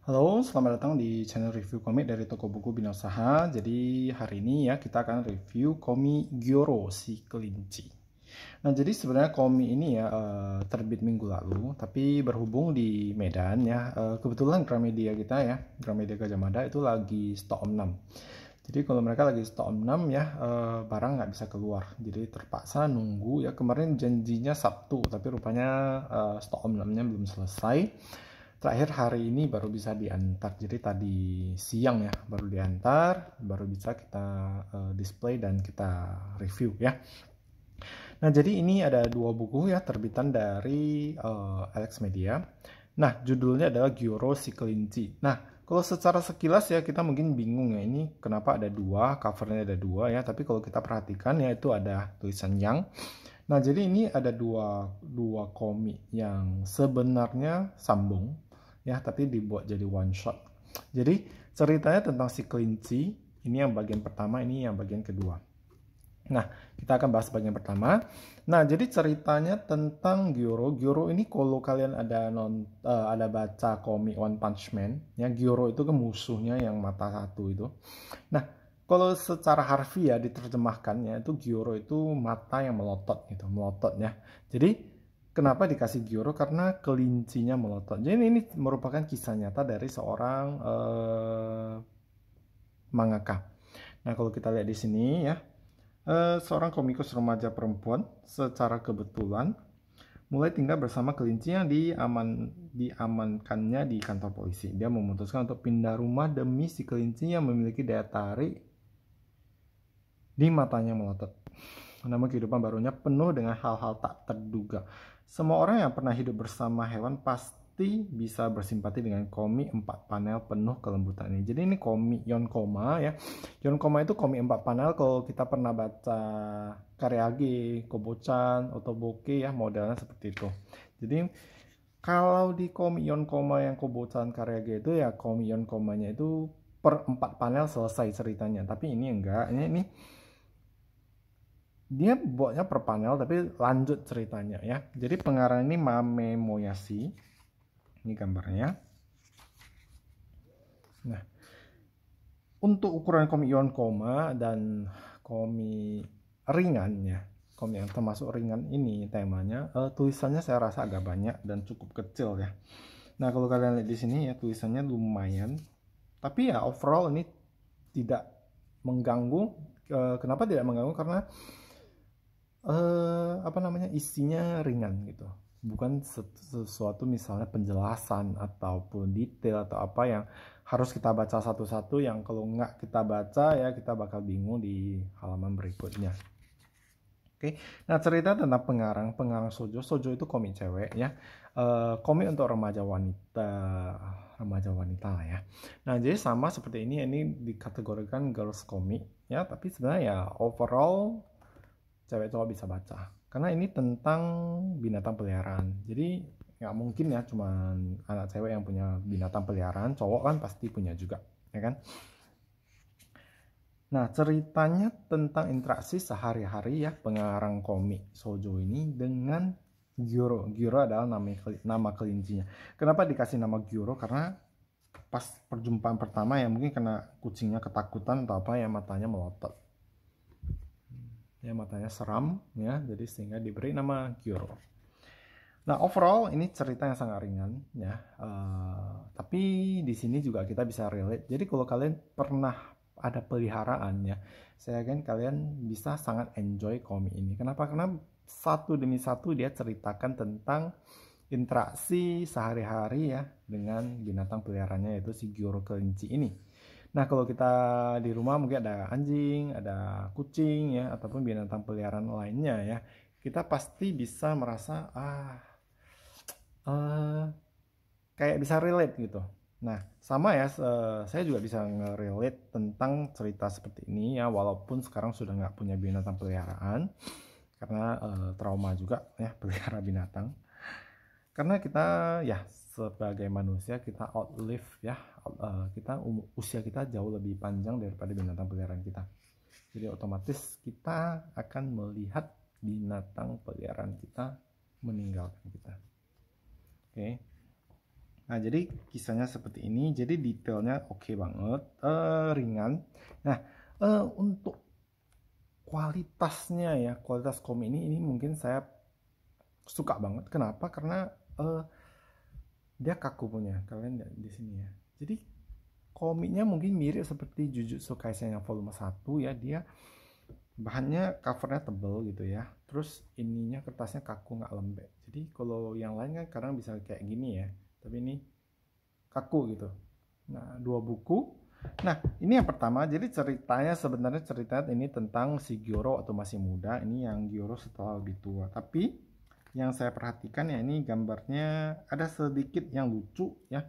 Halo, selamat datang di channel review komik dari toko buku Bina Usaha. Jadi hari ini ya kita akan review komik Gyoro si Kelinci. Nah, jadi sebenarnya komik ini ya terbit minggu lalu, tapi berhubung di Medan ya, kebetulan Gramedia kita ya, Gramedia Gajah Mada itu lagi stok om 6. Jadi kalau mereka lagi stok om 6 ya, barang nggak bisa keluar. Jadi terpaksa nunggu ya, kemarin janjinya Sabtu, tapi rupanya stok om 6-nya belum selesai. Terakhir hari ini baru bisa diantar, jadi tadi siang ya baru diantar, baru bisa kita display dan kita review ya. Nah, jadi ini ada dua buku ya terbitan dari Alex Media. Nah, judulnya adalah Gyoro si Kelinci. Nah, kalau secara sekilas ya kita mungkin bingung ya, ini kenapa ada dua, covernya ada dua ya, tapi kalau kita perhatikan ya itu ada tulisan yang. Nah, jadi ini ada dua komik yang sebenarnya sambung ya, tapi dibuat jadi one shot. Jadi ceritanya tentang si kelinci, ini yang bagian pertama, ini yang bagian kedua. Nah, kita akan bahas bagian pertama. Nah, jadi ceritanya tentang Gyoro. Gyoro ini kalau kalian ada baca komik One Punch Man, ya Gyoro itu kan musuhnya yang mata satu itu. Nah, kalau secara harfiah diterjemahkannya itu Gyoro itu mata yang melotot gitu, melototnya. Jadi kenapa dikasih Gyoro? Karena kelincinya melotot. Jadi ini merupakan kisah nyata dari seorang mangaka. Nah, kalau kita lihat di sini ya, seorang komikus remaja perempuan secara kebetulan mulai tinggal bersama kelinci yang diamankannya di kantor polisi. Dia memutuskan untuk pindah rumah demi si kelinci yang memiliki daya tarik di matanya melotot. Namun kehidupan barunya penuh dengan hal-hal tak terduga. Semua orang yang pernah hidup bersama hewan pasti bisa bersimpati dengan komik 4 panel penuh kelembutan ini. Jadi ini komik Yonkoma ya. Yonkoma itu komik 4 panel. Kalau kita pernah baca Kareage, Kobo-chan, Otoboke ya, modelnya seperti itu. Jadi kalau di komik Yonkoma yang Kobo-chan Kareage itu ya komik Yonkomanya itu per 4 panel selesai ceritanya. Tapi ini enggak. Ini dia buatnya per panel tapi lanjut ceritanya ya. Jadi pengarang ini Mame Moyashi. Ini gambarnya. Nah, untuk ukuran komik Yonkoma dan komik ringan ya, komik yang termasuk ringan ini temanya, tulisannya saya rasa agak banyak dan cukup kecil ya. Nah, kalau kalian lihat di sini ya tulisannya lumayan, tapi ya overall ini tidak mengganggu. Kenapa tidak mengganggu? Karena isinya ringan gitu, bukan sesuatu misalnya penjelasan ataupun detail atau apa yang harus kita baca satu-satu, yang kalau nggak kita baca ya kita bakal bingung di halaman berikutnya. Oke, nah cerita tentang pengarang Sojo itu komik cewek ya, komik untuk remaja wanita lah ya. Nah, jadi sama seperti ini dikategorikan girls komik ya, tapi sebenarnya ya overall cewek cowok bisa baca, karena ini tentang binatang peliharaan. Jadi nggak mungkin ya cuman anak cewek yang punya binatang peliharaan, cowok kan pasti punya juga ya kan. Nah, ceritanya tentang interaksi sehari-hari ya pengarang komik Sojo ini dengan Gyoro. Gyoro adalah nama kelincinya. Kenapa dikasih nama Gyoro? Karena pas perjumpaan pertama ya mungkin karena kucingnya ketakutan atau apa ya, matanya melotot ya, matanya seram ya, jadi sehingga diberi nama Gyoro. Nah, overall ini cerita yang sangat ringan ya, tapi di sini juga kita bisa relate. Jadi kalau kalian pernah ada peliharaan ya, saya yakin kalian bisa sangat enjoy komik ini. Kenapa? Karena satu demi satu dia ceritakan tentang interaksi sehari-hari ya dengan binatang peliharaannya, yaitu si Gyoro kelinci ini. Nah, kalau kita di rumah mungkin ada anjing, ada kucing ya, ataupun binatang peliharaan lainnya ya, kita pasti bisa merasa kayak bisa relate gitu. Nah, sama ya, saya juga bisa nge-relate tentang cerita seperti ini ya, walaupun sekarang sudah nggak punya binatang peliharaan, karena trauma juga ya pelihara binatang. Karena kita ya sebagai manusia kita outlive ya, usia kita jauh lebih panjang daripada binatang peliharaan kita. Jadi otomatis kita akan melihat binatang peliharaan kita meninggalkan kita. Oke. Nah, jadi kisahnya seperti ini. Jadi detailnya oke banget, ringan. Nah, untuk kualitasnya ya, kualitas komik ini mungkin saya suka banget. Kenapa? Karena dia kaku punya. Kalian lihat di sini ya. Jadi komiknya mungkin mirip seperti Jujutsu Kaisen yang volume 1 ya. Dia bahannya covernya tebel gitu ya. Terus ininya kertasnya kaku, nggak lembek. Jadi kalau yang lain kan kadang bisa kayak gini ya. Tapi ini kaku gitu. Nah, 2 buku. Nah, ini yang pertama. Jadi ceritanya sebenarnya cerita ini tentang si Gyoro atau masih muda. Ini yang Gyoro setelah lebih tua. Tapi yang saya perhatikan ya ini gambarnya ada sedikit yang lucu ya.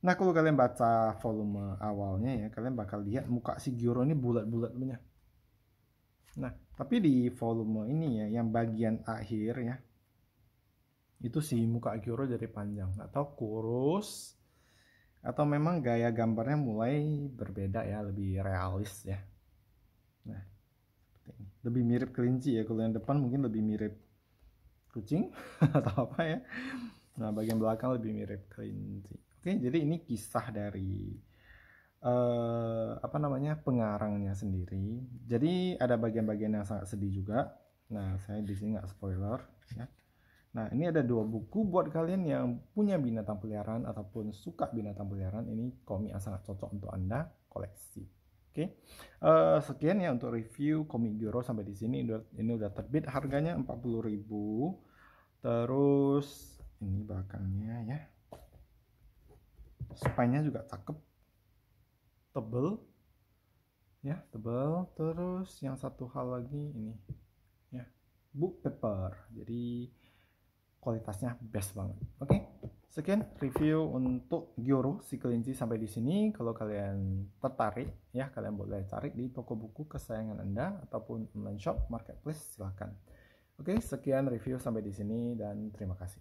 Nah, kalau kalian baca volume awalnya ya, kalian bakal lihat muka si Gyoro ini bulat-bulat punya. Nah, tapi di volume ini ya, yang bagian akhir ya, itu si muka Gyoro jadi panjang atau kurus, atau memang gaya gambarnya mulai berbeda ya, lebih realis ya. Nah, seperti ini. Lebih mirip kelinci ya, kalau yang depan mungkin lebih mirip kucing atau apa ya. Nah, bagian belakang lebih mirip kelinci. Oke, jadi ini kisah dari apa namanya, pengarangnya sendiri. Jadi ada bagian-bagian yang sangat sedih juga. Nah, saya di sini nggak spoiler ya. Nah, ini ada 2 buku buat kalian yang punya binatang peliharaan ataupun suka binatang peliharaan. Ini komik yang sangat cocok untuk Anda koleksi. Oke. Sekian ya untuk review komik Gyoro sampai di sini. Ini udah terbit, harganya 40.000. Terus ini belakangnya ya. Spine-nya juga cakep. Tebel. Ya, tebal. Terus yang satu hal lagi ini ya, book paper. Jadi kualitasnya best banget. Oke, sekian review untuk Gyoro si kelinci sampai di sini. Kalau kalian tertarik ya, kalian boleh cari di toko buku kesayangan Anda ataupun online shop marketplace, silahkan. Oke, sekian review sampai di sini dan terima kasih.